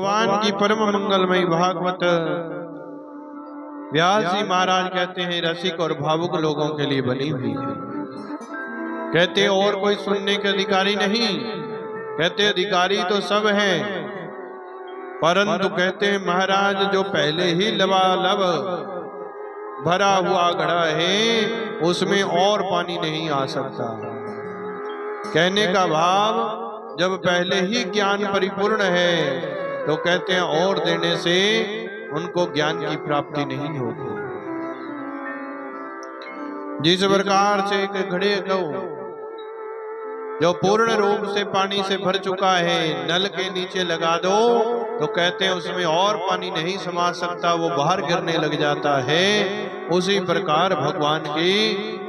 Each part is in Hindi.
भगवान की परम मंगलमयी भागवत व्यास जी महाराज कहते हैं रसिक और भावुक लोगों के लिए बनी हुई है। कहते और कोई सुनने के अधिकारी नहीं, कहते अधिकारी तो सब हैं, परंतु कहते हैं महाराज जो पहले ही लबालब भरा हुआ घड़ा है उसमें और पानी नहीं आ सकता। कहने का भाव जब पहले ही ज्ञान परिपूर्ण है तो कहते हैं और देने से उनको ज्ञान की प्राप्ति नहीं होती। जिस प्रकार से एक घड़े को जो पूर्ण रूप से पानी से भर चुका है नल के नीचे लगा दो तो कहते हैं उसमें और पानी नहीं समा सकता, वो बाहर गिरने लग जाता है। उसी प्रकार भगवान की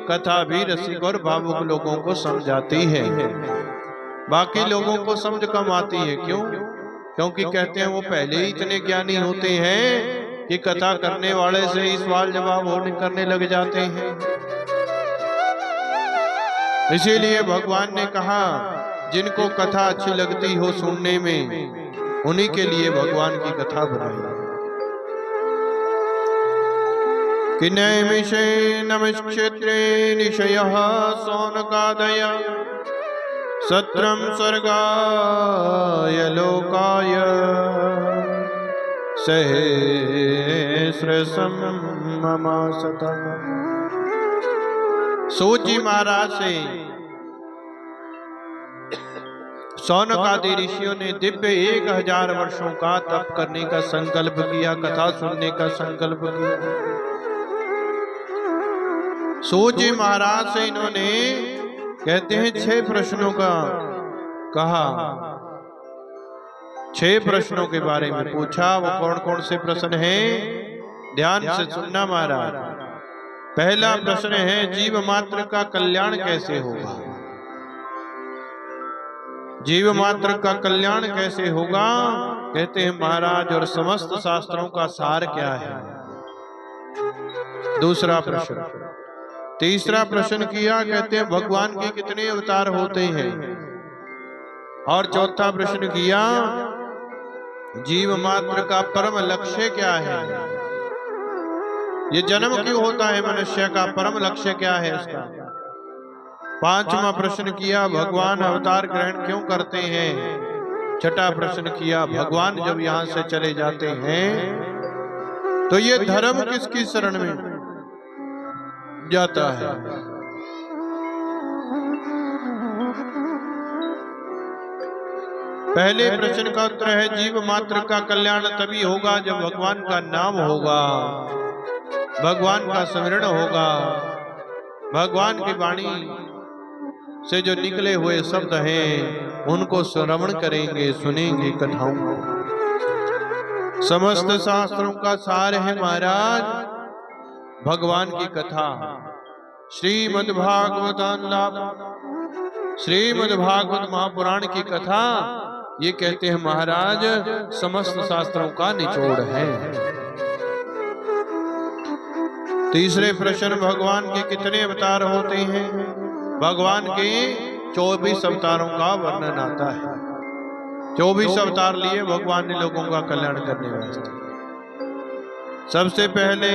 कथा भी रसिक और भावुक लोगों को समझाती है, बाकी लोगों को समझ कम आती है। क्यों? क्योंकि कहते हैं वो पहले ही इतने ज्ञानी होते हैं कि कथा करने वाले से ही सवाल जवाब होने करने लग जाते हैं। इसीलिए भगवान ने कहा जिनको कथा अच्छी लगती हो सुनने में उन्हीं के लिए भगवान की कथा बनाई। कि नैमिषे नमश्क्षेत्रे निशयः सौनकादय सत्रम स्वर्गाय लोकाय सहस्रशं ममासतः। सूत जी महाराज से सौनक आदि ऋषियों ने दिव्य 1000 वर्षों का तप करने का संकल्प किया, कथा सुनने का संकल्प किया। सूत जी महाराज से इन्होंने कहते हैं 6 प्रश्नों का कहा, 6 प्रश्नों के बारे में पूछा। वो कौन कौन से प्रश्न हैं? ध्यान से सुनना महाराज। पहला प्रश्न है जीव मात्र का कल्याण कैसे होगा? जीव मात्र का कल्याण कैसे होगा? कहते हैं महाराज और समस्त शास्त्रों का सार क्या है? दूसरा प्रश्न। तीसरा प्रश्न किया, कहते हैं भगवान के कितने अवतार होते हैं? और चौथा प्रश्न किया जीव मात्र का परम लक्ष्य क्या है? ये जन्म क्यों होता है मनुष्य का, परम लक्ष्य क्या है इसका? पांचवा प्रश्न किया भगवान अवतार ग्रहण क्यों करते हैं? छठा प्रश्न किया भगवान जब यहाँ से चले जाते हैं तो ये धर्म किसकी शरण में जाता है? पहले प्रश्न का उत्तर है जीव मात्र का कल्याण तभी होगा जब भगवान का नाम होगा, भगवान का स्मरण होगा, भगवान की वाणी से जो निकले हुए शब्द हैं उनको श्रवण करेंगे, सुनेंगे कथाओं को। समस्त शास्त्रों का सार है महाराज भगवान की कथा। श्रीमद् भागवत महापुराण की कथा ये कहते हैं महाराज समस्त शास्त्रों का निचोड़ है। तीसरे प्रश्न भगवान के कितने अवतार होते हैं? भगवान के 24 अवतारों का वर्णन आता है। 24 अवतार लिए भगवान ने लोगों का कल्याण करने वास्ते। सबसे पहले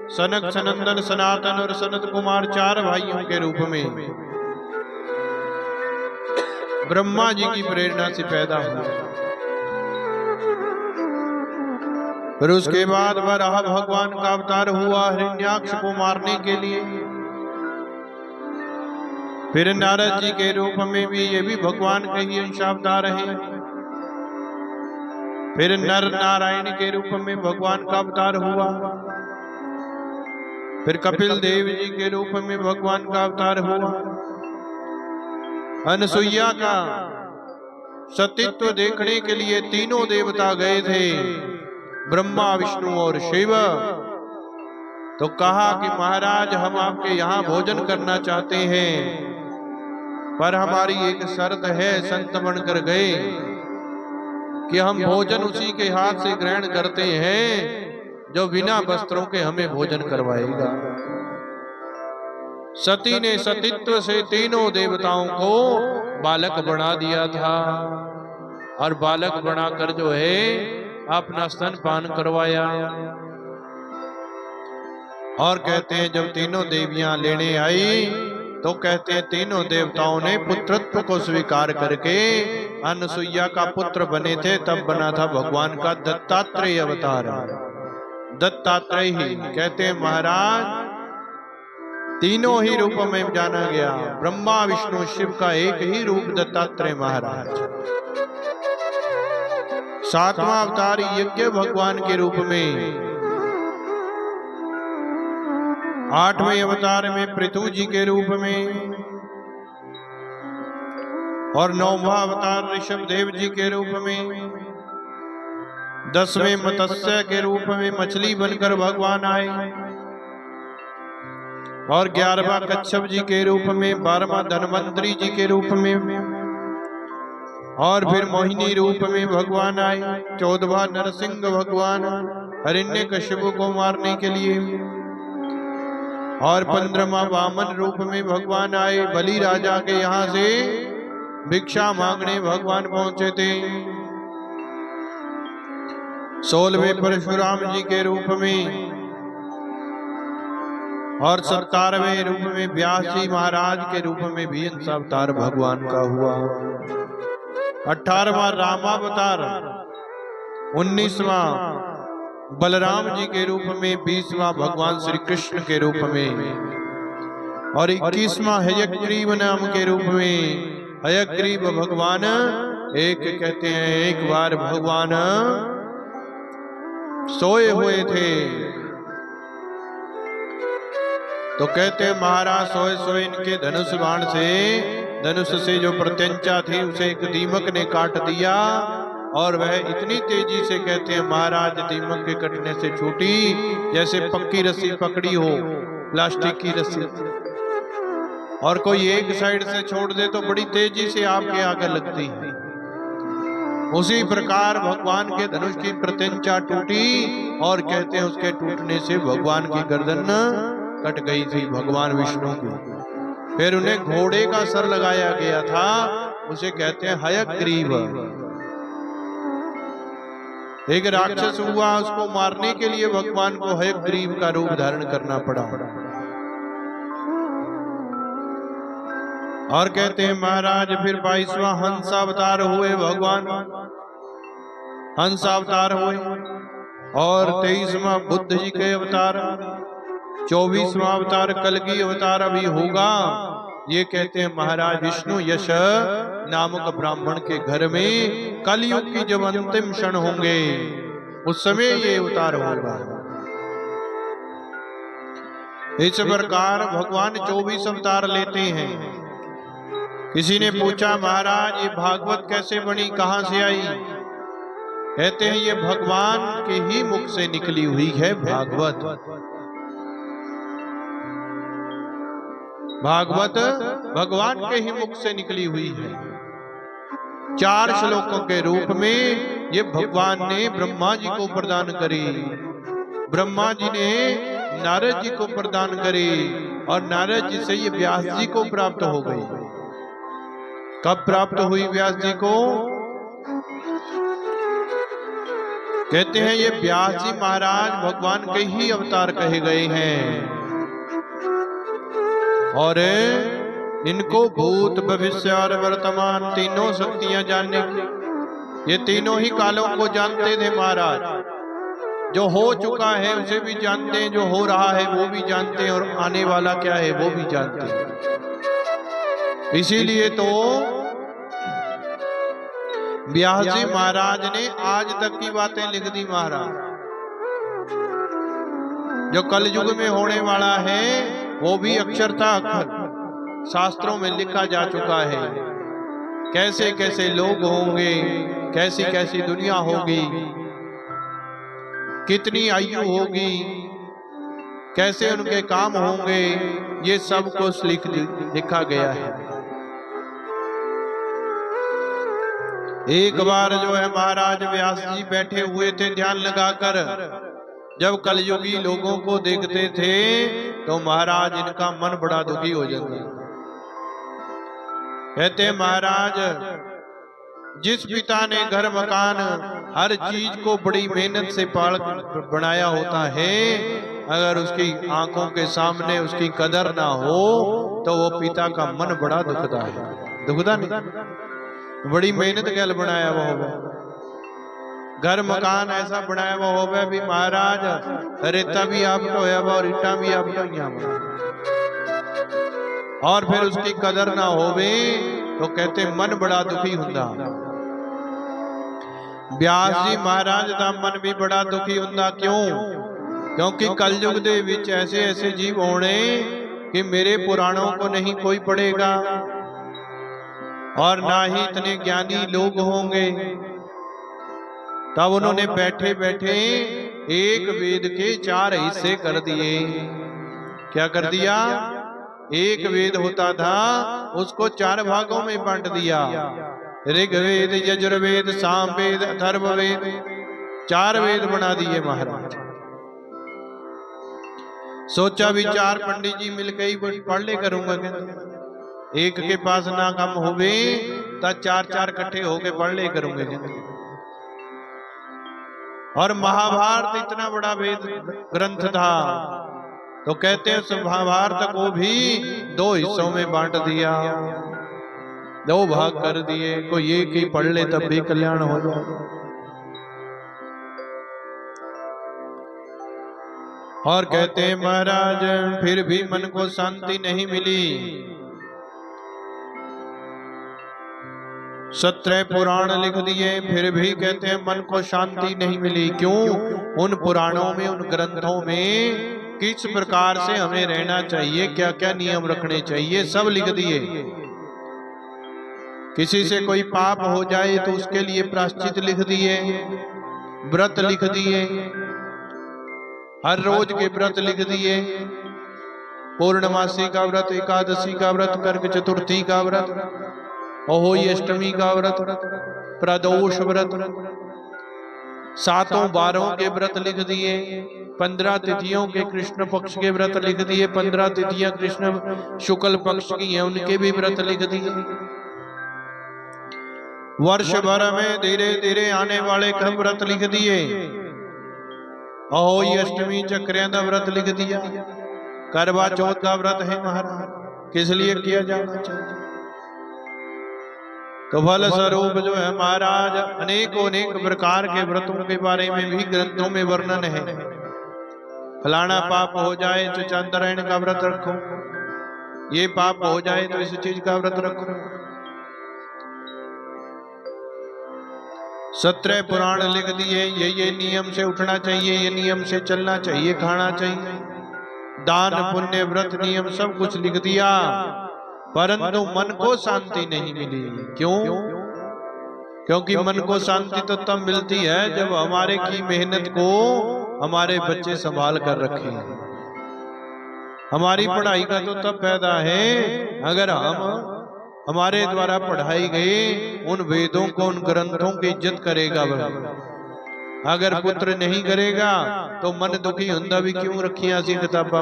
सनक, सनंदन, सनातन और सनत कुमार 4 भाइयों के रूप में ब्रह्मा जी की प्रेरणा से पैदा हुए। फिर उसके बाद वराह भगवान का अवतार हुआ हिरण्याक्ष को मारने के लिए। फिर नारद जी के रूप में भी ये भी भगवान के ही अंशावतार हैं। फिर नर नारायण के रूप में भगवान का अवतार हुआ। फिर कपिल देव जी के रूप में भगवान का अवतार हुआ। अनसुईया का सतीत्व देखने के लिए तीनों देवता गए थे, ब्रह्मा, विष्णु और शिव। तो कहा कि महाराज हम आपके यहाँ भोजन करना चाहते हैं, पर हमारी एक शर्त है। संत बनकर गए कि हम भोजन उसी के हाथ से ग्रहण करते हैं जो बिना वस्त्रों के हमें भोजन करवाएगा। सती ने सतीत्व से तीनों देवताओं को बालक बना दिया था। और बालक बनाकर जो है अपना स्तनपान करवाया। और कहते हैं जब तीनों देवियां लेने आई तो कहते हैं तीनों देवताओं ने पुत्रत्व को स्वीकार करके अनसुईया का पुत्र बने थे, तब बना था भगवान का दत्तात्रेय अवतार। दत्तात्रेय ही कहते हैं महाराज तीनों ही रूप में जाना गया, ब्रह्मा विष्णु शिव का एक ही रूप दत्तात्रेय महाराज। सातवां अवतार यज्ञ भगवान के रूप में, आठवें अवतार में पृथु जी के रूप में, और नौवां अवतार ऋषभ देव जी के रूप में, 10वें मत्स्य के रूप में मछली बनकर भगवान आए, और 11वां कच्छप जी के रूप में, 12वां धन्वंतरी जी के रूप में, और फिर मोहिनी रूप में भगवान आए, 14वां नरसिंह भगवान हिरण्यकश्यप को मारने के लिए, और 15वां वामन रूप में भगवान आए, बलि राजा के यहाँ से भिक्षा मांगने भगवान पहुंचे थे। 16वें परशुराम जी के रूप में, और 17वें रूप में व्यास जी महाराज के रूप में भी अंश अवतार भगवान का हुआ। 18वां रामावतार, 19वां बलराम जी के रूप में, 20वां भगवान श्री कृष्ण के रूप में, और 21वां हयग्रीव नाम के रूप में। हयग्रीव भगवान एक कहते हैं एक बार भगवान सोए हुए थे तो कहते हैं महाराज सोए सोए इनके धनुष बाण से, धनुष से जो प्रत्यंचा थी उसे एक दीमक ने काट दिया, और वह इतनी तेजी से कहते हैं महाराज दीमक के कटने से छूटी जैसे पक्की रस्सी पकड़ी हो, प्लास्टिक की रस्सी, और कोई एक साइड से छोड़ दे तो बड़ी तेजी से आपके आगे लगती है। उसी प्रकार भगवान के धनुष की प्रत्यंचा टूटी, और कहते हैं उसके टूटने से भगवान की गर्दन कट गई थी भगवान विष्णु की। फिर उन्हें घोड़े का सर लगाया गया था, उसे कहते हैं हयग्रीव। एक राक्षस हुआ, उसको मारने के लिए भगवान को हयग्रीव का रूप धारण करना पड़ा। और कहते हैं महाराज फिर 22वां हंसावतार हुए भगवान, हंसावतार हुए, और 23वां बुद्ध जी के अवतार, 24वां अवतार कलगी अवतार अभी होगा। ये कहते हैं महाराज विष्णु यश नामक ब्राह्मण के घर में कलयुग की जब अंतिम क्षण होंगे उस समय ये अवतार होगा। इस प्रकार भगवान 24 अवतार लेते हैं। किसी ने पूछा महाराज ये भागवत कैसे बनी, कहां से आई? कहते हैं ये भगवान के ही मुख से निकली हुई है भागवत। भागवत भगवान के ही मुख से निकली हुई है। 4 श्लोकों के रूप में ये भगवान ने ब्रह्मा जी को प्रदान करी, ब्रह्मा जी ने नारद जी को प्रदान करी, और नारद जी से ये व्यास जी को प्राप्त हो गई। कब प्राप्त हुई व्यास जी को? कहते हैं ये व्यास जी महाराज भगवान के ही अवतार कहे गए हैं, और इनको भूत भविष्य और वर्तमान तीनों शक्तियां जानने की, ये तीनों ही कालों को जानते थे महाराज। जो हो चुका है उसे भी जानते हैं, जो हो रहा है वो भी जानते हैं, और आने वाला क्या है वो भी जानते हैं। इसीलिए तो व्यास जी महाराज ने आज तक की बातें लिख दी महाराज। जो कलयुग में होने वाला है वो भी अक्षरता अक्षर शास्त्रों में लिखा जा चुका है। कैसे कैसे लोग होंगे, कैसी कैसी दुनिया होगी, कितनी आयु होगी, कैसे उनके काम होंगे, ये सब कुछ लिखा गया है। एक बार जो है महाराज व्यास जी बैठे हुए थे ध्यान लगाकर, जब कलयुगी लोगों को देखते थे तो महाराज इनका मन बड़ा दुखी हो जाता। कहते महाराज जिस पिता ने घर मकान हर चीज को बड़ी मेहनत से पाल बनाया होता है, अगर उसकी आंखों के सामने उसकी कदर ना हो तो वो पिता का मन बड़ा दुखदा है। दुखदा नहीं, बड़ी मेहनत गैल बनाया वो होवे, घर मकान ऐसा बनाया वो होवे भी महाराज रेता भी आप ढोया वा और ईटा भी आप ढोइया वा, और फिर उसकी कदर ना होवे तो कहते मन बड़ा दुखी हुंदा। व्यास जी महाराज दा मन भी बड़ा दुखी हुंदा। क्यों? क्योंकि कलयुग दे विच ऐसे ऐसे जीव होने कि मेरे पुराणों को नहीं कोई पढ़ेगा और ना ही इतने ज्ञानी लोग होंगे। तब उन्होंने बैठे बैठे एक वेद के 4 हिस्से कर दिए। क्या कर दिया? एक वेद होता था उसको 4 भागों में बांट दिया। ऋग्वेद, यजुर्वेद, सामवेद, अथर्ववेद, 4 वेद बना दिए महाराज। सोचा भी 4 पंडित जी मिलकर ही पढ़ ले करूंगा, एक के पास ना कम होवे तो 4 इकट्ठे होके पढ़ ले करूंगे। और महाभारत इतना बड़ा वेद ग्रंथ था तो कहते हैं उस महाभारत को भी 2 हिस्सों में बांट दिया, 2 भाग कर दिए। कोई एक ही पढ़ ले तब भी कल्याण हो जाए। और कहते हैं महाराज फिर भी मन को शांति नहीं मिली। 17 पुराण लिख दिए फिर भी कहते हैं मन को शांति नहीं मिली। क्यों? उन पुराणों में, उन ग्रंथों में किस प्रकार से हमें रहना चाहिए, क्या क्या नियम रखने चाहिए, सब लिख दिए। किसी से कोई पाप हो जाए तो उसके लिए प्रायश्चित लिख दिए, व्रत लिख दिए, हर रोज के व्रत लिख दिए, पूर्णमासी का व्रत, एकादशी का व्रत, कर्क चतुर्थी का व्रत, अहोई अष्टमी का व्रत, प्रदोष व्रत, 7 12 के व्रत लिख दिए, 15 तिथियों के कृष्ण पक्ष के व्रत लिख दिए, 15 तिथियां कृष्ण शुक्ल पक्ष की हैं उनके भी व्रत लिख दिए। वर्ष भर में धीरे धीरे आने वाले कम व्रत लिख दिए। अहोई अष्टमी चक्रिया का व्रत लिख दिया, करवा चौथ का व्रत है महाराज, किस लिए किया जाना चाहिए। तो फल स्वरूप जो है महाराज अनेकों अनेक प्रकार के व्रतों के बारे में भी ग्रंथों में वर्णन है। फलाना पाप हो जाए तो चंद्रायण का व्रत रखो, ये पाप हो जाए तो इस चीज का व्रत रखो। 17 पुराण लिख दिए, ये नियम से उठना चाहिए, ये नियम से चलना चाहिए, खाना चाहिए, दान पुण्य व्रत नियम सब कुछ लिख दिया। परंतु मन को शांति नहीं मिली। क्यों? क्योंकि मन को शांति तो तब मिलती है जब हमारे की मेहनत को हमारे बच्चे संभाल कर रखे। हमारी पढ़ाई का तो तब फायदा है अगर हम हमारे द्वारा पढ़ाई गए उन वेदों को, उन ग्रंथों की इज्जत करेगा। अगर पुत्र नहीं करेगा तो मन दुखी हुंदा भी क्यों रखिया सी किताबा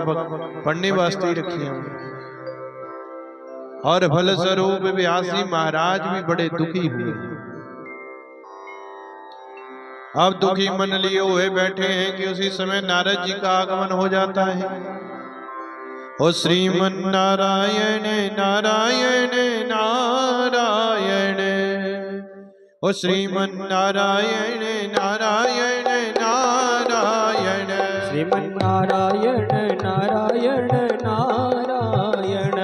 पढ़ने वास्ते ही रखिया। और फल स्वरूप व्यास जी महाराज भी बड़े दुखी हुए। अब दुखी मन लिए हुए बैठे हैं कि उसी समय नारद जी का आगमन हो जाता है। ओ श्रीमन नारायण नारायण नारायण, ओ श्रीमन नारायण नारायण नारायण, श्रीमन नारायण नारायण नारायण,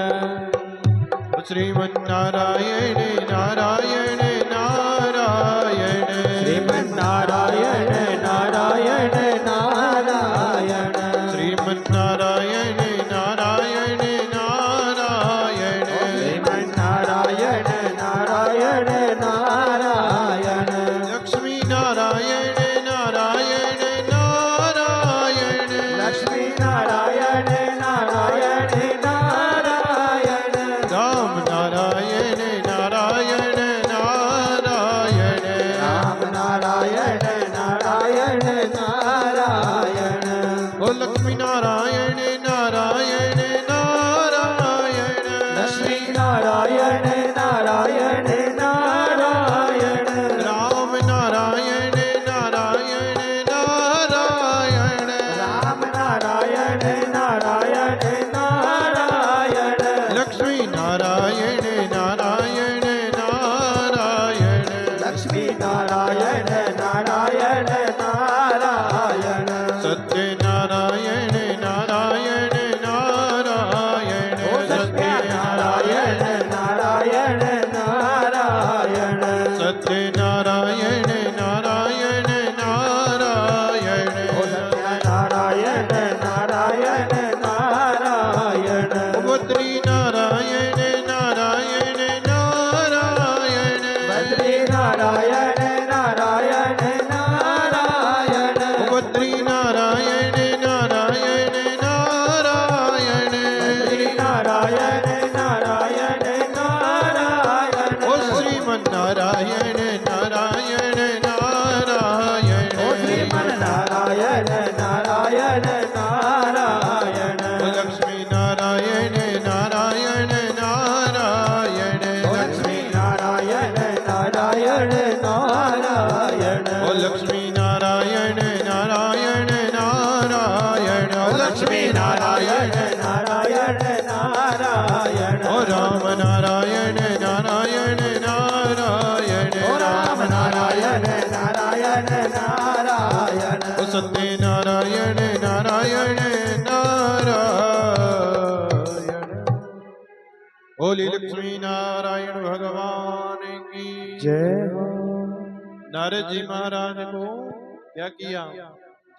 श्रीमन नारायण नारायण नारायण, श्रीमन नारायण नारायण नारायण, श्रीमन नारायण नारायण नारायण, श्रीमन नारायण नारायण नारायण, लक्ष्मी नारायण नारायण नारायण, लक्ष्मी नारायण नारायण नारायण, राम नारायण नारायण लक्ष्मी नारायण नारायण नारायण लक्ष्मी नारायण नारायण नारायण ओ राम नारायण नारायण नारायण ओ राम नारायण नारायण नारायण ओ सत्य नारायण नारायण नारायण। बोली लक्ष्मी नारायण भगवान की जय हो। नारद जी महाराज को क्या किया,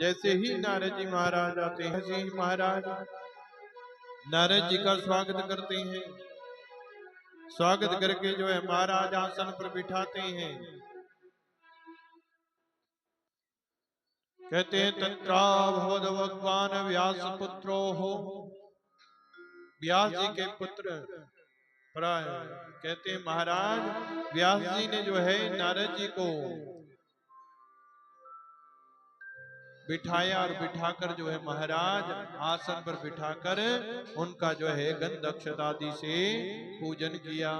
जैसे ही नारद जी महाराज आते हैं जी महाराज नारद जी का स्वागत करते हैं। स्वागत करके जो है महाराज आसन पर बिठाते हैं। कहते हैं तत्रा भवद भगवान व्यास पुत्रो हो, व्यास जी के पुत्र प्राय कहते हैं महाराज व्यास जी ने जो है नारद जी को बिठाया और बिठाकर जो है महाराज आसन पर बिठाकर उनका जो है गंध अक्षत आदि से पूजन किया।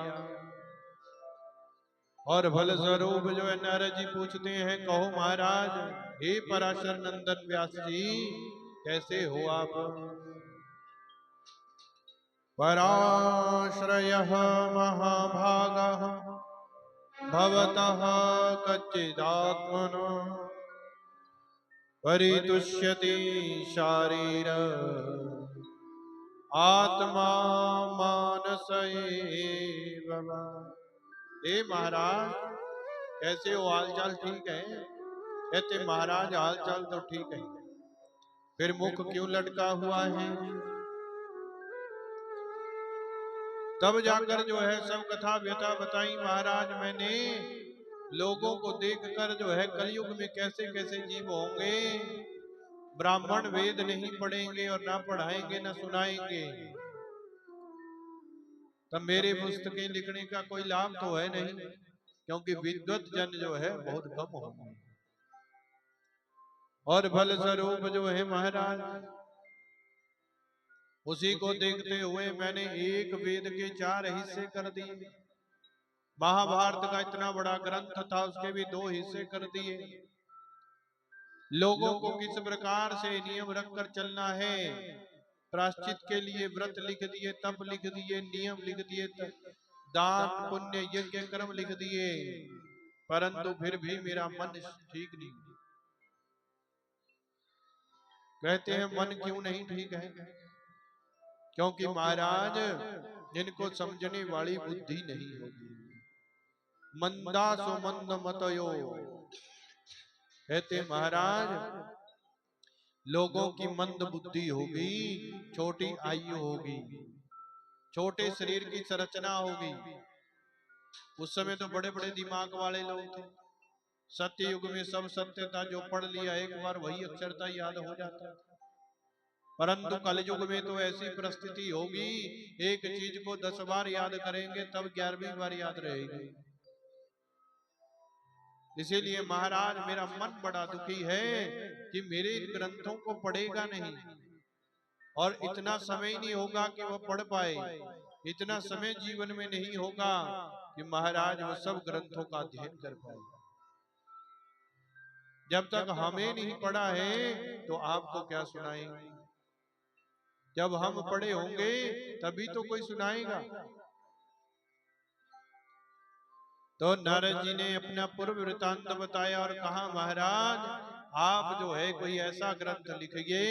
और फल स्वरूप जो है नारद जी पूछते हैं कहो महाराज हे पराशर नंदन व्यास जी कैसे हो आप। पराश्रयः महाभागः भवतः कच्चिदात्मनः परितुष्यति शारीर आत्मा मानस एव। हे महाराज कैसे हो, हाल चाल ठीक है। कहते महाराज हाल चाल तो ठीक है, फिर मुख क्यों लटका हुआ है। तब जाकर जो है सब कथा व्यथा बताई महाराज। मैंने लोगों को देखकर जो है कलयुग में कैसे कैसे जीव होंगे, ब्राह्मण वेद नहीं पढ़ेंगे और ना पढ़ाएंगे ना सुनाएंगे, तब मेरे पुस्तकें लिखने का कोई लाभ तो है नहीं, क्योंकि विद्वत जन जो है बहुत कम होंगे। और फल स्वरूप जो है महाराज उसी को देखते हुए मैंने एक वेद के 4 हिस्से कर दिए। महाभारत का इतना बड़ा ग्रंथ था उसके भी 2 हिस्से कर दिए। लोगों को किस प्रकार से नियम रखकर चलना है, प्राश्चित के लिए व्रत लिख दिए, तप लिख दिए, नियम लिख दिए, दान पुण्य यज्ञ कर्म लिख दिए, परंतु फिर भी मेरा मन ठीक नहीं। कहते हैं मन क्यों नहीं ठीक है, क्योंकि महाराज जिनको समझने वाली बुद्धि नहीं होगी। मंदा सुमंद मतयो, कहते महाराज लोगों की मंद बुद्धि होगी, छोटी आयु होगी, छोटे शरीर की संरचना होगी। उस समय तो बड़े बड़े दिमाग वाले लोग थे। सत्य युग में सब सत्य था, जो पढ़ लिया एक बार वही अक्षरता याद हो जाता है। परंतु कलयुग में तो ऐसी परिस्थिति होगी, एक चीज को 10 बार याद करेंगे तब 11वीं बार याद रहेगी। इसीलिए महाराज मेरा मन बड़ा दुखी है कि मेरे इन ग्रंथों को पढ़ेगा नहीं, और इतना समय नहीं होगा कि वह पढ़ पाए, इतना समय जीवन में नहीं होगा कि महाराज वो सब ग्रंथों का अध्ययन कर पाए। जब तक हमें नहीं पढ़ा है तो आपको क्या सुनाएंगे, जब हम पढ़े होंगे तभी तो कोई सुनाएगा। तो नारद जी ने अपना पूर्व वृतांत बताया और कहा महाराज आप जो है कोई ऐसा ग्रंथ लिखिए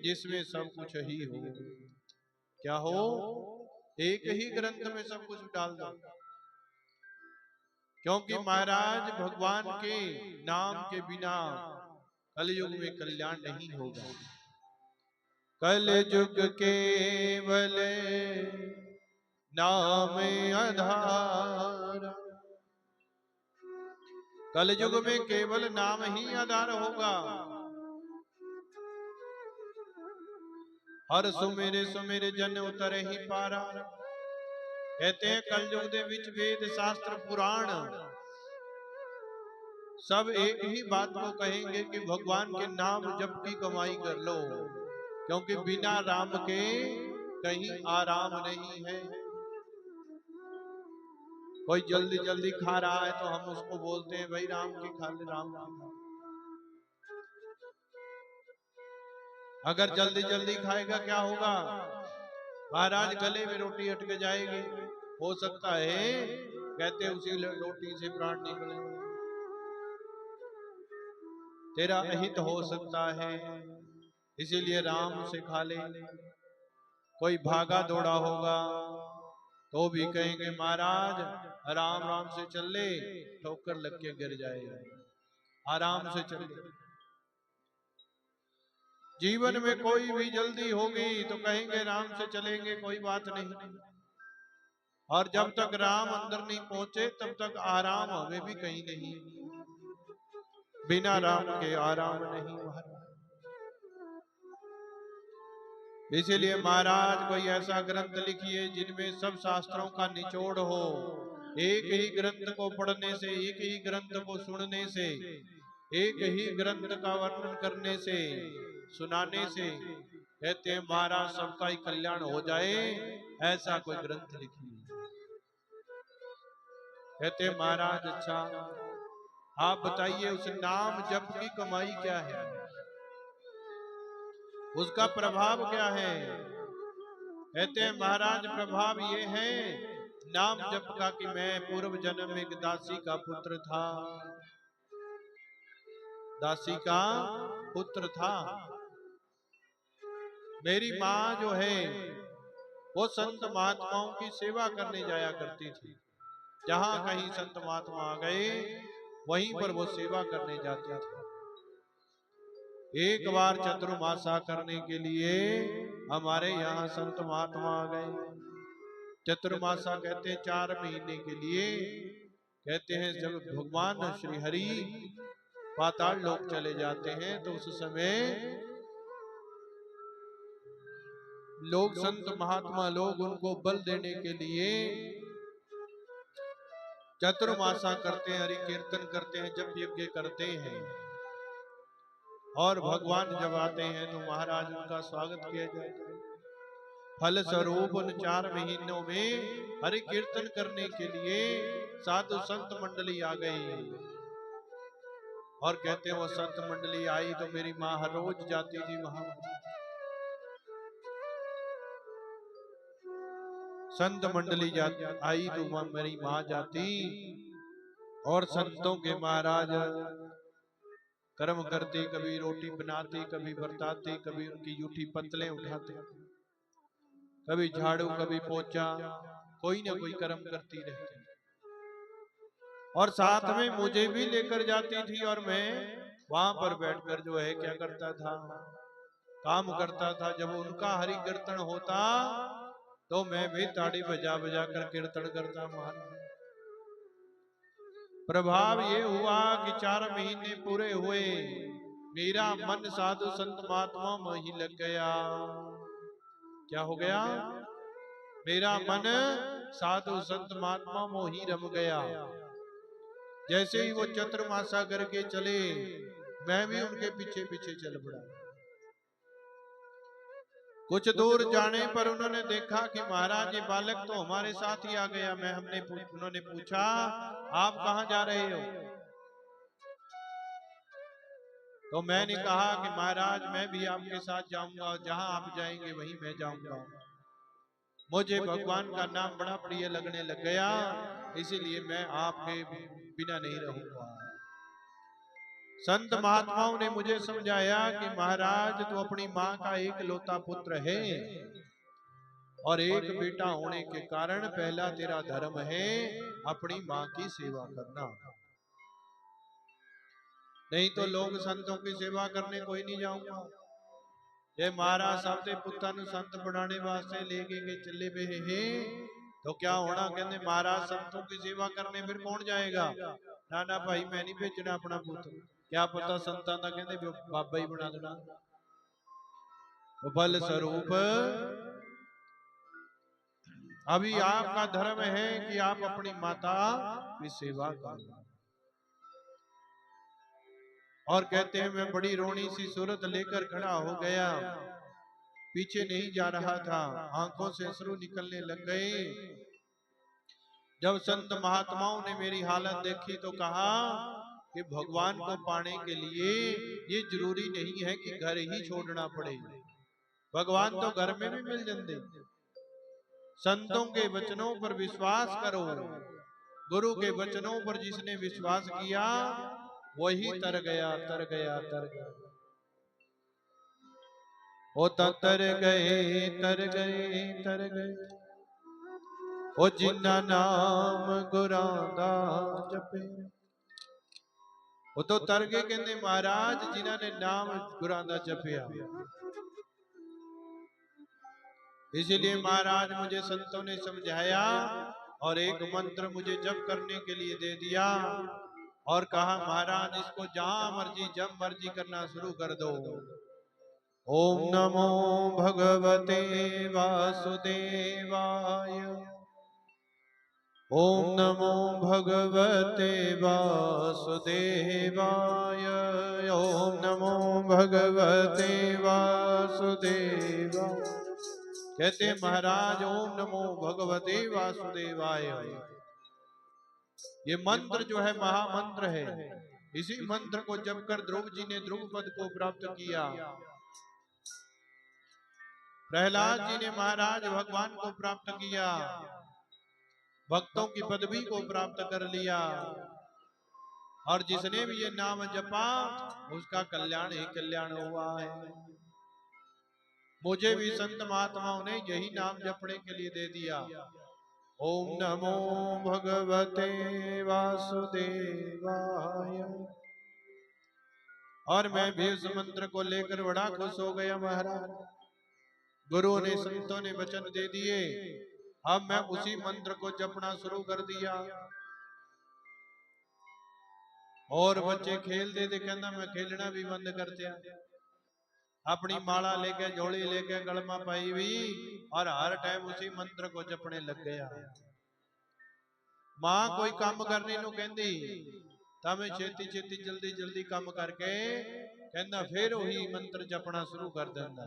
जिसमें सब कुछ ही हो। क्या हो, एक ही ग्रंथ में सब कुछ डाल दो, क्योंकि महाराज भगवान के नाम के बिना कलयुग में कल्याण नहीं होगा। कलयुग केवल नाम आधार, कलयुग में केवल नाम ही आधार होगा। हर सुमेरे सुमेरे जन उतरे ही पारा। कहते हैं कलयुग दे विच वेद शास्त्र पुराण सब एक ही बात को कहेंगे कि भगवान के नाम जप की कमाई कर लो, क्योंकि बिना राम के कहीं आराम नहीं है। कोई जल्दी जल्दी खा रहा है तो हम उसको बोलते हैं भाई राम की खा ले, राम की खा। अगर जल्दी जल्दी खाएगा क्या होगा? महाराज गले में रोटी अटक जाएगी, हो सकता है कहते उसी रोटी से प्राण निकले, तेरा अहित हो सकता है, इसीलिए राम से खा ले। कोई भागा दौड़ा होगा तो भी कहेंगे महाराज आराम आराम से चल ले, ठोकर लग के गिर जाएगा, आराम से चल ले। जीवन में कोई भी जल्दी होगी तो कहेंगे राम से चलेंगे, कोई बात नहीं। और जब तक राम अंदर नहीं पहुंचे तब तक आराम हमें भी कहीं नहीं, बिना राम के आराम नहीं। इसीलिए महाराज कोई ऐसा ग्रंथ लिखिए जिनमें सब शास्त्रों का निचोड़ हो। एक ही ग्रंथ को पढ़ने से, एक ही ग्रंथ को सुनने से, एक ही ग्रंथ का वर्णन करने से, सुनाने से कहते हैं महाराज सबका ही कल्याण हो जाए, ऐसा कोई ग्रंथ लिखिए। कहते हैं महाराज अच्छा आप बताइए उस नाम जप की कमाई क्या है, उसका प्रभाव क्या है? कहते हैं महाराज प्रभाव ये है नाम जप का कि मैं पूर्व जन्म में एक दासी का पुत्र था, दासी का पुत्र था। मेरी माँ जो है वो संत महात्माओं की सेवा करने जाया करती थी, जहां कहीं संत महात्मा आ गए वहीं पर वो सेवा करने जाती थी। एक बार चतुर्मासा करने के लिए हमारे यहाँ संत महात्मा आ गए। चतुर्मासा कहते हैं 4 महीने के लिए, कहते हैं जब भगवान श्री हरि पाताल लोक चले जाते हैं तो उस समय लोग संत महात्मा लोग उनको बल देने के लिए चतुर्मासा करते हैं, हरि कीर्तन करते हैं, जप यज्ञ करते हैं। और भगवान जब आते हैं तो महाराज उनका स्वागत किया जाता है। फल स्वरूप उन 4 महीनों में हरि कीर्तन करने के लिए साधु संत मंडली आ गई। और कहते हैं वो संत मंडली आई तो मेरी माँ हर रोज जाती थी वहां। संत मंडली आई तो वहां मेरी माँ जाती और संतों के महाराज कर्म करते, कभी रोटी बनाते, कभी बरताते, कभी उनकी जूठी पतले उठाते, कभी झाड़ू, कभी पोछा, कोई ना कोई कर्म करती रहती। और साथ में मुझे भी लेकर जाती थी और मैं वहां पर बैठकर जो है क्या करता था, काम करता था। जब उनका हरि कीर्तन होता तो मैं भी ताड़ी बजा बजा कर कीर्तन करता। प्रभाव ये हुआ कि 4 महीने पूरे हुए, मेरा मन साधु संत महात्मा में ही लग गया। क्या हो गया? मेरा मन साधु संत महात्मा में ही रम गया। जैसे ही वो चतुर्मासा करके चले मैं भी उनके पीछे पीछे चल पड़ा। कुछ दूर जाने पर उन्होंने देखा कि महाराज ये बालक तो हमारे साथ ही आ गया। उन्होंने पूछा आप कहाँ जा रहे हो? तो मैंने कहा कि महाराज मैं भी आपके साथ जाऊंगा, जहां आप जाएंगे वहीं मैं जाऊंगा। मुझे भगवान का नाम बड़ा प्रिय लगने लग गया, इसीलिए मैं आपके बिना नहीं रहूंगा। संत महात्माओं ने मुझे समझाया कि महाराज तू अपनी माँ का एक लौता पुत्र है और एक बेटा होने के कारण पहला तेरा धर्म है अपनी माँ की सेवा करना। नहीं तो लोग संतों की सेवा करने कोई नहीं जाऊंगा। ये महाराज साहब दे पुत्ता नु संत बनाने वास्ते लेके के चले पे है तो क्या होना? कहते महाराज संतों की सेवा करने फिर कौन जाएगा? ना ना भाई मैं नहीं भेजना अपना पुत्र, क्या पता संतां दा कहते बाबा ही बना देना। बल स्वरूप अभी आपका धर्म है कि आप अपनी माता की सेवा करो। और कहते हैं मैं बड़ी रोनी सी सूरत लेकर खड़ा हो गया, पीछे नहीं जा रहा था, आंखों से अश्रु निकलने लग गए। जब संत महात्माओं ने मेरी हालत देखी तो कहा कि भगवान को पाने के लिए ये जरूरी नहीं है कि घर ही छोड़ना पड़े, भगवान तो घर में भी मिल जाते। संतों के वचनों पर विश्वास करो, गुरु के वचनों पर जिसने विश्वास किया वही तर गया, तर गया, तर गया। ओ तर गए, तर गए, तर गए, ओ जिन्ना नाम गुरां दा जपे। वो तो तर गए कहते महाराज जिन्हों ने नाम गुरां दा जपया। इसीलिए महाराज मुझे संतों ने समझाया और एक मंत्र मुझे जप करने के लिए दे दिया और कहा महाराज इसको जहां मर्जी जब मर्जी करना शुरू कर दो। ओम नमो भगवते वासुदेवाय, ओम नमो भगवते वासुदेवाय, ओम नमो भगवते वासुदेवाय। कहते हैं महाराज ओम नमो भगवते वासुदेवाय। ये मंत्र जो है महामंत्र है। इसी मंत्र को जप कर ध्रुव जी ने ध्रुव पद को प्राप्त किया। प्रहलाद जी ने महाराज भगवान को प्राप्त किया, भक्तों की पदवी को प्राप्त कर लिया। और जिसने भी ये नाम जपा उसका कल्याण ही कल्याण हुआ है। मुझे भी संत महात्माओं ने यही नाम जपने के लिए दे दिया। ओम नमो भगवते वासुदेवाय। और मैं भी उस मंत्र को लेकर बड़ा खुश हो गया महाराज। गुरु ने संतों ने वचन दे दिए, अब मैं उसी मंत्र को जपना शुरू कर दिया। और बच्चे खेलते थे, कहना मैं खेलना भी बंद कर दिया। अपनी माला लेके झोली लेके गलमा पाई हुई और हर टाइम उसी मंत्र को जपने लग गया। मां कोई काम करने नू कहंदी तां मैं छेती छेती जल्दी जल्दी काम करके कहना फिर वही मंत्र जपना शुरू कर देंदा।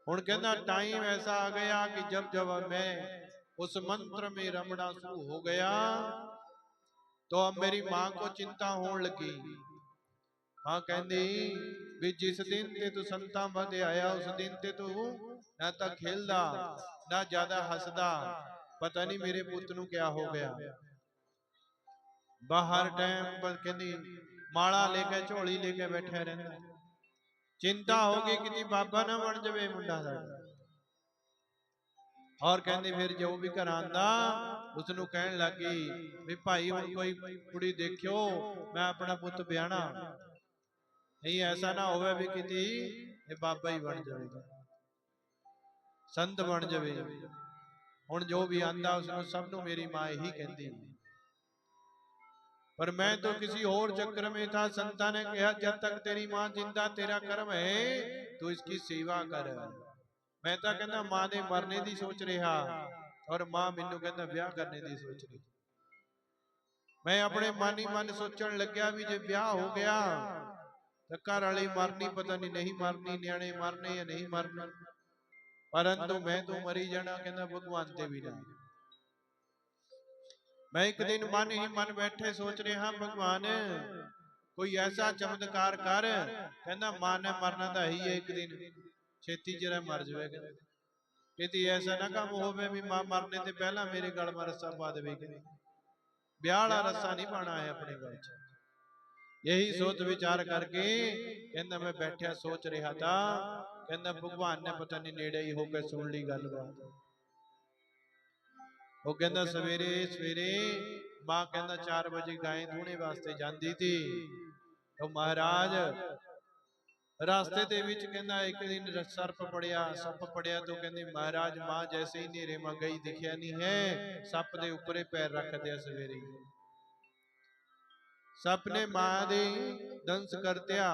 हुण कहना टाइम ऐसा आ गया कि जब जब मैं उस मंत्र में रमना शुरू हो गया तो अब मेरी मां को चिंता होने लगी। मां कहंदी भी जिस दिन ते तू संतां वादे आया उस दिन ते तू ना तां खेलदा ना ज्यादा हसदा, पता नहीं मेरे पुत नू क्या हो गया। बाहर टाइम पर कहंदी माला लेके झोली लेके बैठा रहंदा। चिंता होगी कि बाबा ना बन जावे मुंडा साडा। और कहंदी फिर जो भी घर आंदा उसनू कहन लगी भी भाई हुण कोई कुड़ी देखियो मैं अपना पुत ब्याहना। नहीं ऐसा ना होवे भी किती ये बाबा ही बन जाएगा, संत बन जावे। हुण जो भी आंदा उसनू सबनू मेरी मां ही कहंदी। पर मैं तो किसी और चक्कर में था। संता ने कहा जब तक तेरी मां जिंदा तेरा कर्म है तू इसकी सेवा कर। मैं तो कहना मां दे मरने दी सोच रहा और मां मैनू कहना ब्याह करने दी सोच रही। मैं अपने मन ही मन सोचन लग्या भी जे ब्याह हो गया तो घर वाली मरनी पता नहीं मरनी, न्याणे मरने या नहीं मरने, परंतु मैं तो मरी जाना कहना भगवान ते भी ना। मैं एक दिन मन ही मन बैठे सोच रहा भगवान कोई ऐसा चमत्कार कर, कहना मां ने मरना तो ही है एक दिन, छेती जरा मर जाएगा। कहती ऐसा ना काम होवे भी मां मरने से पहला मेरे गल में रस्सा पा दे। ब्याह वाला रस्सा नहीं पाना है अपने गल च। यही सोच विचार करके कहना मैं बैठा सोच रहा था, कहना भगवान ने पता नहीं नेड़े ही होकर सुन ली गलबात। वो कहना सवेरे सवेरे मां कहना 4 बजे गाय धोने वास्ते जाती थी तो महाराज रास्ते दे विच कहना एक दिन सर्प पड़िया, सप पड़िया तो कहंदी महाराज मां जैसे ही नेरे में गई दिखया नहीं है, सप दे ऊपर पैर रख दिया। सवेरे सप ने मां दे दंस कर दिया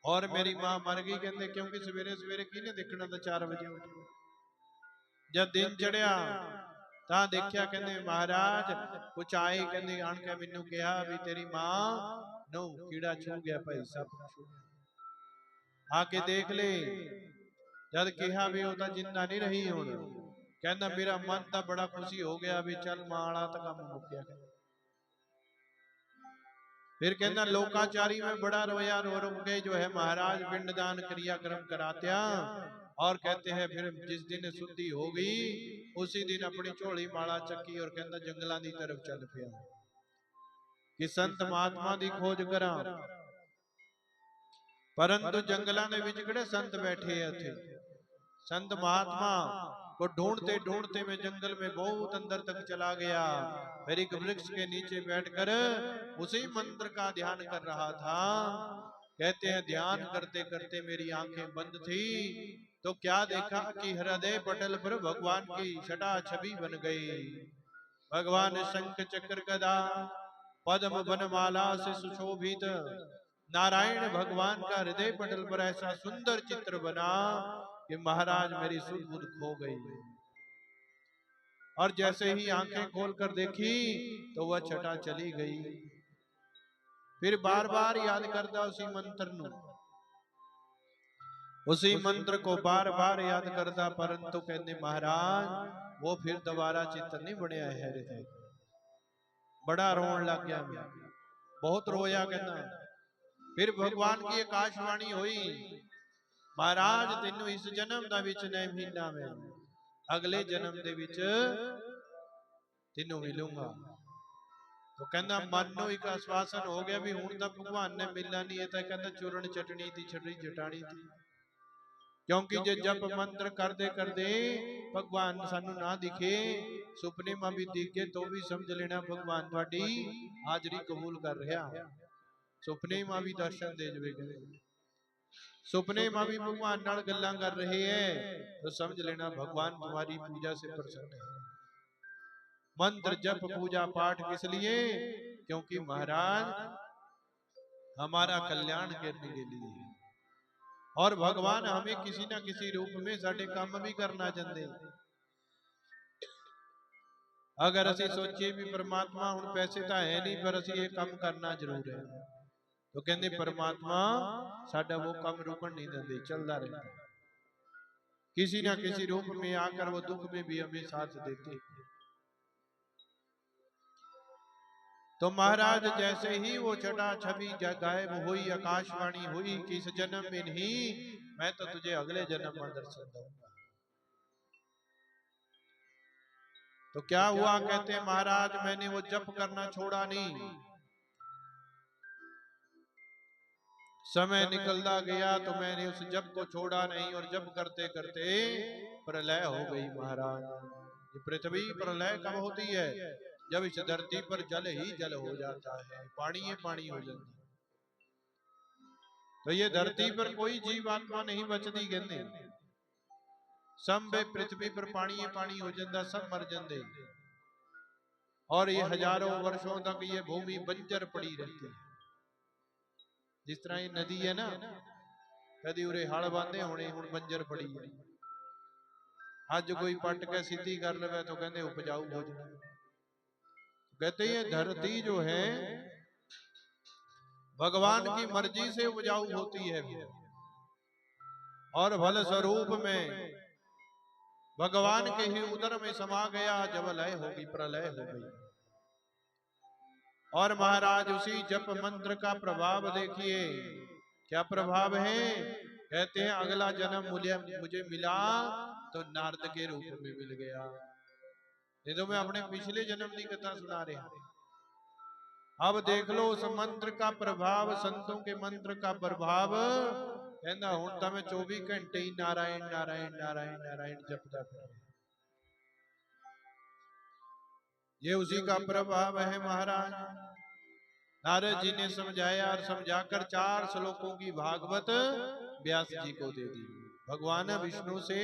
और मेरी मां मर गई। कहंदे क्योंकि सवेरे सवेरे किने देखना था 4 बजे उठ। जब दिन चढ़िया तां देखिया कहंदे महाराज कुछ आए, कहंदे आण के मैनू कहा भी तेरी मां नो कीड़ा छू गया भाई सप आके देख ले। जद कहा भी होता जिंदा नहीं रही हुण, कहना मेरा मन तो बड़ा खुशी हो गया भी चल मां वाला तो काम मुक्या। फिर कहना लोकाचारी में बड़ा रोया, रो रो के जो है महाराज पिंडदान क्रियाक्रम करात्या। और कहते हैं फिर जिस दिन शुद्धि हो गई उसी दिन अपनी झोली माला चक्की और कहना जंगलों की तरफ चल पिया कि संत महात्मा की खोज करा। परंतु जंगलों के विच किहड़े संत बैठे थे। संत महात्मा को ढूंढते ढूंढते मैं जंगल में बहुत अंदर तक चला गया। फिर एक वृक्ष के नीचे बैठकर उसी मंत्र का ध्यान कर रहा था। कहते हैं ध्यान करते करते मेरी आंखें बंद थी तो क्या देखा कि हृदय पटल पर भगवान की छटा छवि बन गई। भगवान शंख चक्र गदा पद्म बनमाला से सुशोभित नारायण भगवान का हृदय पटल पर ऐसा सुंदर चित्र बना कि महाराज मेरी सुध बुध खो गई। और जैसे ही आंखें खोलकर देखी तो वह छटा चली गई। फिर बार बार याद करता उसी मंत्र नु, उसी मंत्र को बार बार याद करता, परंतु कहने महाराज वो फिर दोबारा चित्र नहीं बनया है हृदय। बड़ा रोन लग गया मैं, बहुत रोया। कहना फिर भगवान की आकाशवाणी हुई, महाराज तेनू इस जन्म दा विच नहीं मिलना, मैं अगले जन्म दे विच तेनू मिलूंगा। तो कहना मन नू एक आश्वासन हो गया भी हुण तां भगवान ने मिलना नहीं है, तो कहना चूरण चटनी दी छड़ी जटानी थी। क्योंकि जे जप मंत्र करते करते भगवान सानू ना दिखे, सुपने में भी दिखे तो भी समझ लेना भगवान तुहाडी हाजरी कबूल कर रहा। सुपने में भी दर्शन दे जावे, सुपने में भी भगवान नाल गल्लां कर रहे हैं तो समझ लेना भगवान तुम्हारी पूजा से प्रसन्न है। मंत्र जप पूजा पाठ किस लिए? क्योंकि महाराज हमारा कल्याण करने के लिए, और भगवान हमें किसी ना किसी रूप में साडे काम भी करना चाहते। अगर असी सोचिए भी परमात्मा हुण पैसे तो है नहीं पर असी ये काम करना जरूर है, तो कहते परमात्मा साडा वो काम रुकन नहीं देते, चलता रहता है। किसी ना किसी रूप में आकर वो दुख में भी हमें साथ देते। तो महाराज जैसे ही वो छटा छवि गायब हुई, आकाशवाणी हुई कि इस जन्म में नहीं, मैं तो तुझे अगले जन्म में दर्शन दूंगा। तो क्या हुआ? कहते महाराज मैंने वो जप करना छोड़ा नहीं, समय निकलता गया तो मैंने उस जप को छोड़ा नहीं, और जप करते करते प्रलय हो गई। महाराज ये पृथ्वी प्रलय कब होती है? जब इस धरती पर जल ही जल हो जाता है, पानी ही पानी हो जाता है। तो ये धरती पर कोई जीव आत्मा नहीं बचती, कहते सब पृथ्वी पर पानी ही पानी हो जाता, सब मर जाते। और ये हजारों वर्षों तक ये भूमि बंजर पड़ी रहती है। जिस तरह ये नदी है ना, कदी उरे हल बांधे होने हुण बंजर पड़ी है। अज कोई पट के सीधी कर ले तो कहते उपजाऊ हो जाए। कहते ये धरती जो है भगवान की मर्जी से उपजाऊ होती है, और फल स्वरूप में भगवान के ही उदर में समा गया जब लय होगी, प्रलय हो गई। और महाराज उसी जप मंत्र का प्रभाव देखिए, क्या प्रभाव है? कहते हैं अगला जन्म मुझे मिला तो नारद के रूप में मिल गया। ये तो मैं अपने पिछले जन्म की कथा सुना रहा। अब देख लो उस मंत्र का प्रभाव, संतों के मंत्र का प्रभाव। कहना हुण तां मैं 24 घंटे ही नारायण नारायण नारायण नारायण जपता फिर। ये उसी का प्रभाव है महाराज। नारद जी ने समझाया और समझाकर 4 श्लोकों की भागवत व्यास जी को दे दी। भगवान विष्णु से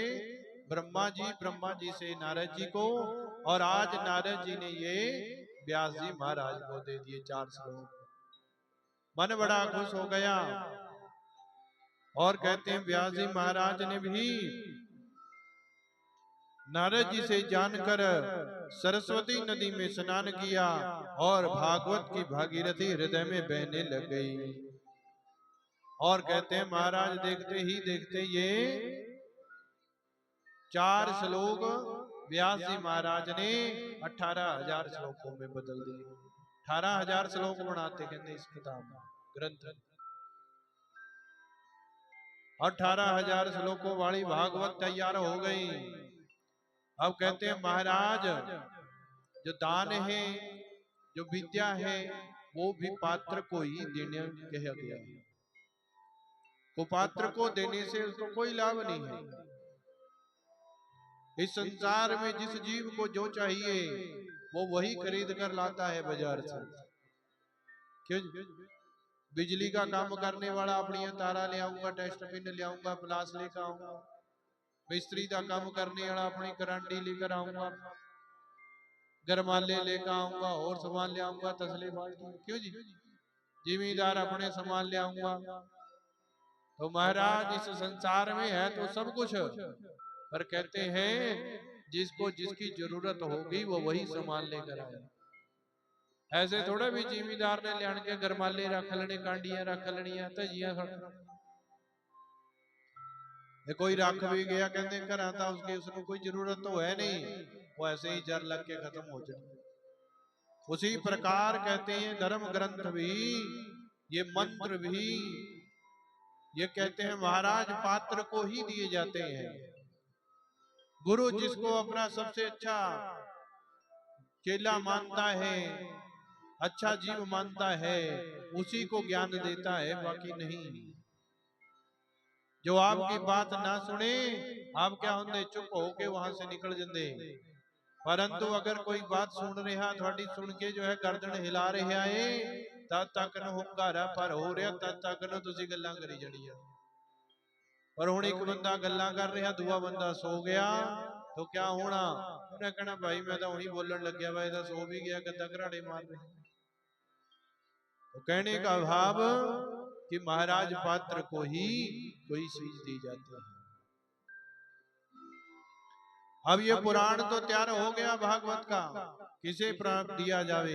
ब्रह्मा जी से नारद जी को, और आज नारद जी ने ये व्यास जी महाराज को दे दिए 4 श्लोक। मन बड़ा खुश हो गया। और कहते हैं व्यास जी महाराज ने भी नारद जी से जानकर सरस्वती नदी में स्नान किया, और भागवत की भागीरथी हृदय में बहने लग गई। और कहते हैं महाराज देखते ही देखते ये 4 श्लोक व्यास जी महाराज ने 18,000 श्लोकों में बदल दिए। 18,000 श्लोक बनाते कहते इस किताब में, ग्रंथ। 18,000 श्लोकों वाली भागवत तैयार हो गई। अब कहते हैं महाराज, जो दान है, जो विद्या है, वो भी पात्र को ही देने कहा गया है। कुपात्र को देने से उसको कोई लाभ नहीं है। इस संसार में जिस जीव को जो चाहिए वो वही खरीद कर लाता है बाजार से। क्यों? बिजली का काम करने वाला अपनी तारा ले आऊंगा, टेस्ट पिन ले आऊंगा, प्लास लेकर आऊंगा। मिस्त्री का काम करने वाला अपनी करांडी लेकर आऊंगा, गरमाले लेकर आऊंगा, और सामान ले आऊंगा, तसले बाल्टी। क्यों जी? जिम्मेदार अपने सामान ले आऊंगा। तो महाराज इस संसार में है तो सब कुछ, पर कहते हैं जिसको जिसकी जरूरत होगी वो वही सामान लेकर आए। ऐसे थोड़ा भी जिम्मेदार ने लिया के गरमाले रख लेने, कांडियां रख लेनिया, तजियां कोई रख भी गया कहते घर आता उसकी, उसको कोई जरूरत तो है नहीं, वो ऐसे ही जर लग के खत्म हो जाए। उसी प्रकार कहते हैं धर्म ग्रंथ भी, ये मंत्र भी, ये कहते हैं महाराज पात्र को ही दिए जाते हैं। गुरु जिसको अपना सबसे अच्छा चेला मानता है, अच्छा जीव मानता है, उसी को ज्ञान देता है, बाकी नहीं। जो आपकी बात ना सुने, आप क्या होंगे, चुप होके वहां से निकल जाते। परंतु अगर कोई बात सुन रहा, थोड़ी सुन के जो है गर्दन हिला रहा है, तद तक न हुंकारा पर हो रहा, तद तक न तुसी गल्लां करी जानियां। पर हुण एक बंदा गल्लां कर रहा, दूआ बंदा सो गया, तो क्या होना? उन्हें कहना भाई मैं तो वही बोलन लग गया, भाई तो सो भी गया, गद्दा घराड़े मार रहे। तो कहने का भाव कि महाराज पात्र को ही कोई चीज दी जाती है। अब ये पुराण तो तैयार हो गया भागवत का, किसे प्राप्त दिया जावे,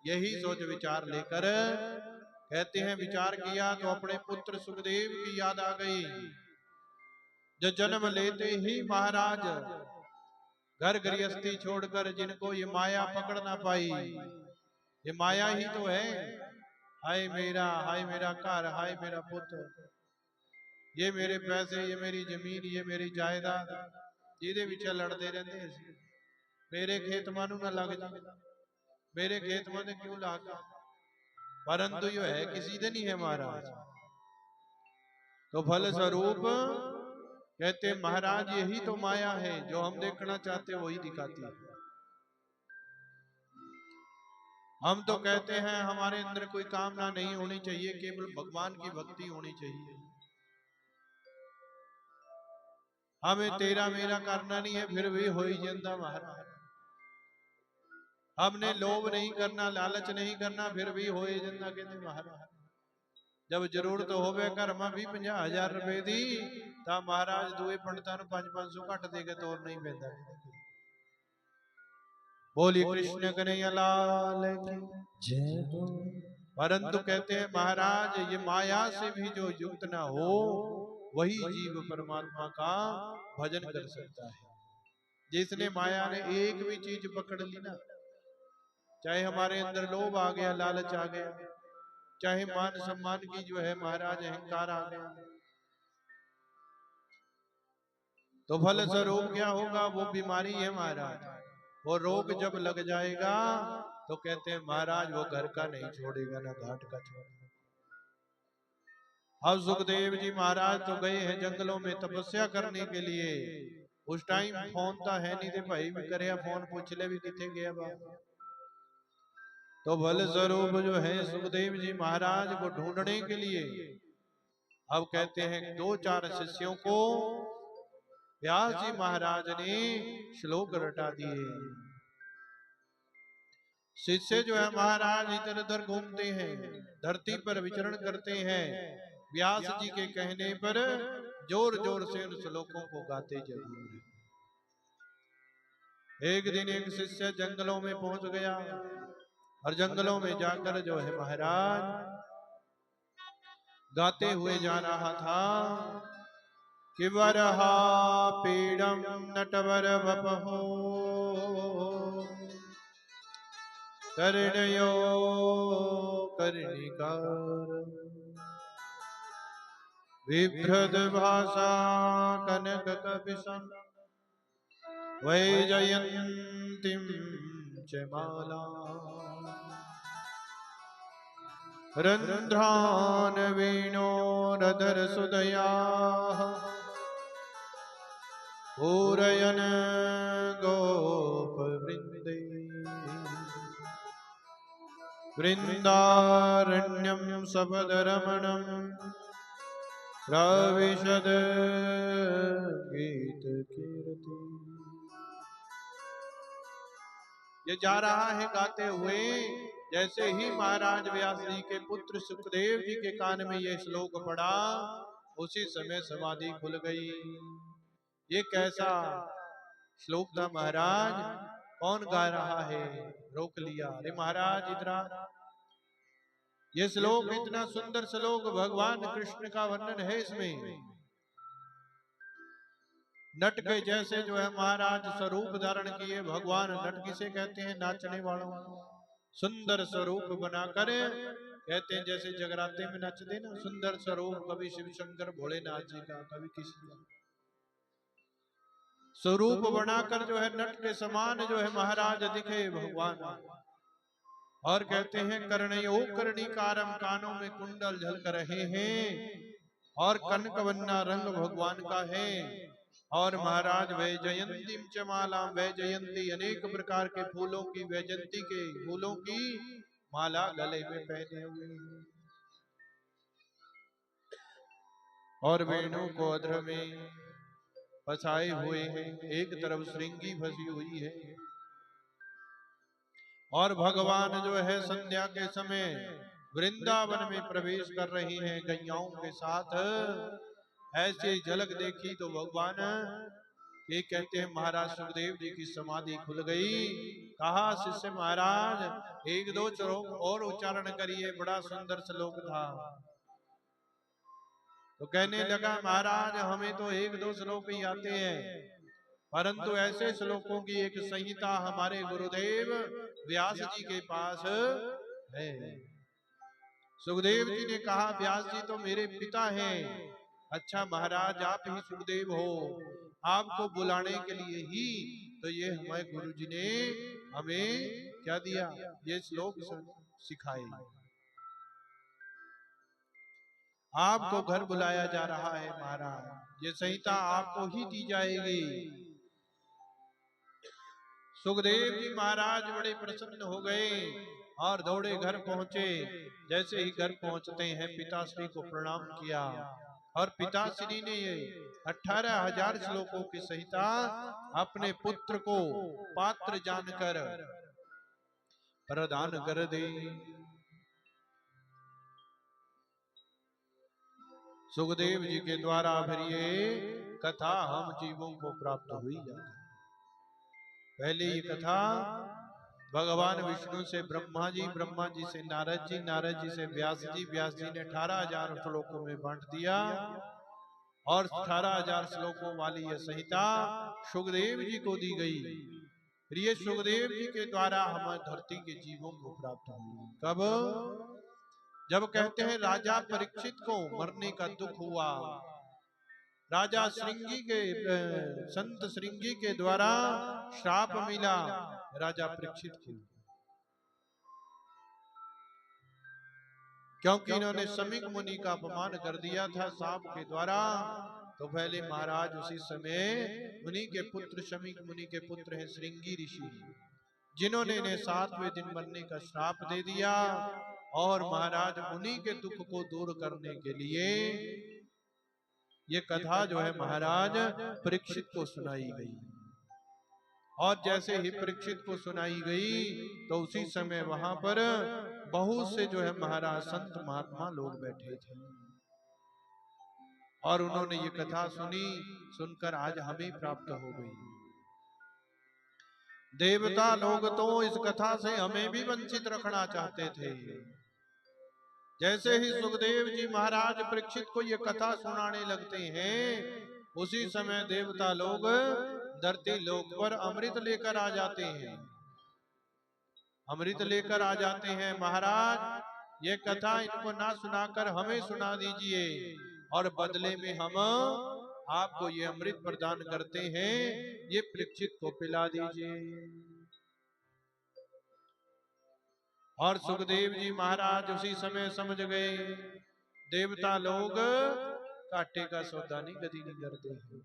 यही सोच विचार लेकर कहते हैं विचार किया तो अपने पुत्र सुखदेव की याद आ गई। जो जन्म लेते ही महाराज घर गृहस्थी छोड़कर, जिनको ये माया पकड़ ना पाई, ये माया ही तो है, हाय मेरा घर, हाय मेरा पुत्र, ये मेरे पैसे, ये मेरी जमीन, ये मेरी जायदाद, जिहदे विच लड़ते रहते। मेरे खेत मानू ना लग जाए, मेरे खेत में क्यों लग, परंतु यो है किसी दे नहीं है महाराज। तो फल स्वरूप कहते महाराज यही तो माया है, जो हम देखना चाहते वही दिखाती है। हम तो कहते हैं हमारे अंदर कोई कामना नहीं होनी चाहिए, केवल भगवान की भक्ति होनी चाहिए। हमें तेरा मेरा करना नहीं है, फिर भी हो ही जाता महाराज। हमने लोभ नहीं करना, लालच नहीं करना, फिर भी हो ही जाता कहते महाराज। जब जरूरत होवे घर में भी 50,000 रुपए दी, ता महाराज दुए पंडितां नूं 500 घट दे के तोर नहीं पैंदा। बोली कृष्ण कन्हैया लाल की जय हो। परंतु कहते हैं महाराज ये माया से भी जो युक्त ना हो, वही जीव परमात्मा का भजन कर सकता है। जिसने माया ने एक भी चीज पकड़ ली ना, चाहे हमारे अंदर लोभ आ गया, लालच आ गया, चाहे मान सम्मान की जो है महाराज अहंकार आ गया, तो फल स्वरूप क्या होगा? वो बीमारी है महाराज। वो रोग जब लग जाएगा तो कहते हैं महाराज वो घर का नहीं छोड़ेगा, ना घाट का छोड़ेगा। अब सुखदेव जी महाराज तो गए हैं जंगलों में तपस्या करने के लिए। उस टाइम फोन तो है नहीं थे भाई, भी करे फोन पूछ ले भी किथे गया बाबा। तो फल स्वरूप जो है सुखदेव जी महाराज को ढूंढने के लिए अब कहते हैं 2-4 शिष्यों को व्यास जी महाराज ने श्लोक रटा दिए। शिष्य जो है महाराज इधर उधर घूमते हैं, धरती पर विचरण करते हैं, व्यास जी के कहने पर जोर जोर से उन श्लोकों को गाते जरूर है। एक दिन एक शिष्य जंगलों में पहुंच गया और जंगलों में जाकर जो है महाराज गाते हुए जा रहा था कि वरहा पीड़म नटवर वपहो कर्णयो कर्णिकार बिभ्रद भाषा कनक कपिशं वैजयन्तीं च माला रन्ध्रान् वेणोरधर सुदयाः पूरयन् गोपवृन्दे वृन्दारण्यं सपदरमणं प्रविशद गीत कीर्ति। ये जा रहा है गाते हुए, जैसे ही महाराज व्यास जी के पुत्र सुखदेव जी के कान में ये श्लोक पड़ा, उसी समय समाधि खुल गई। ये कैसा श्लोक था महाराज, कौन गा रहा है? रोक लिया, अरे महाराज इधर, ये श्लोक इतना सुंदर श्लोक भगवान कृष्ण का वर्णन है इसमें। नट के जैसे जो है महाराज स्वरूप धारण किए भगवान। नट किसे कहते हैं? नाचने वालों। सुंदर स्वरूप बनाकर कहते हैं, जैसे जगराते में नाचते ना, सुंदर स्वरूप, कभी शिव शंकर भोलेनाथ जी का, कभी किसी का स्वरूप बनाकर जो है नट के समान जो है महाराज दिखे भगवान। और कहते हैं कर्णयो कर्णिकारम, कानों में कुंडल झलक रहे हैं और कनक वन्ना रंग भगवान का है। और महाराज वैजयंतीम च माला, वैजयंती अनेक प्रकार के फूलों की, वैजयंती के फूलों की माला गले में पहने हुए हैं। और वेणु को अधर में फंसाए हुए हैं, एक तरफ श्रृंगी फंसी हुई है। और भगवान जो है संध्या के समय वृंदावन में प्रवेश कर रही हैं गैयाओं के साथ। ऐसी झलक देखी तो भगवान ये कहते हैं महाराज सुखदेव जी की समाधि खुल गई। कहा शिष्य महाराज एक दो श्लोक और उच्चारण करिए, बड़ा सुंदर श्लोक था। तो कहने लगा महाराज हमें तो एक दो श्लोक ही आते हैं, परंतु ऐसे श्लोकों की एक संहिता हमारे गुरुदेव व्यास जी के पास है। सुखदेव जी ने कहा व्यास जी तो मेरे पिता हैं। अच्छा महाराज आप ही सुखदेव हो, आपको बुलाने के लिए ही तो ये हमारे गुरु जी ने हमें क्या दिया, ये श्लोक सिखाए। आपको घर बुलाया जा रहा है महाराज, ये संहिता आपको ही दी जाएगी। सुखदेव जी महाराज बड़े प्रसन्न हो गए और दौड़े घर पहुंचे। जैसे ही घर पहुंचते हैं पिताश्री को प्रणाम किया और पिताश्री ने ये 18,000 श्लोकों की संहिता अपने पुत्र को पात्र जानकर प्रदान कर दी। सुखदेव जी के द्वारा फिर ये कथा हम जीवों को प्राप्त हुई जाती। पहले ये कथा भगवान विष्णु से ब्रह्मा जी से नारद जी से व्यास जी ने 18,000 श्लोकों में बांट दिया। और 18,000 श्लोकों वाली यह संहिता सुखदेव जी को दी गई। फिर ये सुखदेव जी के द्वारा हम धरती के जीवों को प्राप्त हुई। कब? जब कहते हैं राजा परीक्षित को मरने का दुख हुआ, राजा श्रृंगी के संत श्रृंगी के द्वारा श्राप मिला राजा परीक्षित को, क्योंकि इन्होंने शमीक मुनि का अपमान कर दिया था सांप के द्वारा। तो पहले महाराज उसी समय मुनि के पुत्र, शमीक मुनि के पुत्र हैं श्रृंगी ऋषि, जिन्होंने इन्हें 7वें दिन मरने का श्राप दे दिया। और महाराज मुनि के दुख को दूर करने के लिए ये कथा जो है महाराज परीक्षित को सुनाई गई। और जैसे ही परीक्षित को सुनाई गई तो उसी समय वहां पर बहुत से जो है महाराज संत महात्मा लोग बैठे थे और उन्होंने ये कथा सुनी। सुनकर आज हमें प्राप्त हो गई। देवता लोग तो इस कथा से हमें भी वंचित रखना चाहते थे। जैसे ही सुखदेव जी महाराज परीक्षित को ये कथा सुनाने लगते हैं, उसी समय देवता लोग धरती लोक पर अमृत लेकर आ जाते हैं। अमृत लेकर आ जाते हैं। महाराज ये कथा इनको ना सुनाकर हमें सुना दीजिए और बदले में हम आपको ये अमृत प्रदान करते हैं, ये परीक्षित को पिला दीजिए। और सुखदेव जी महाराज उसी समय समझ गए देवता लोग काटे का सौदा नहीं कभी नहीं करते हैं।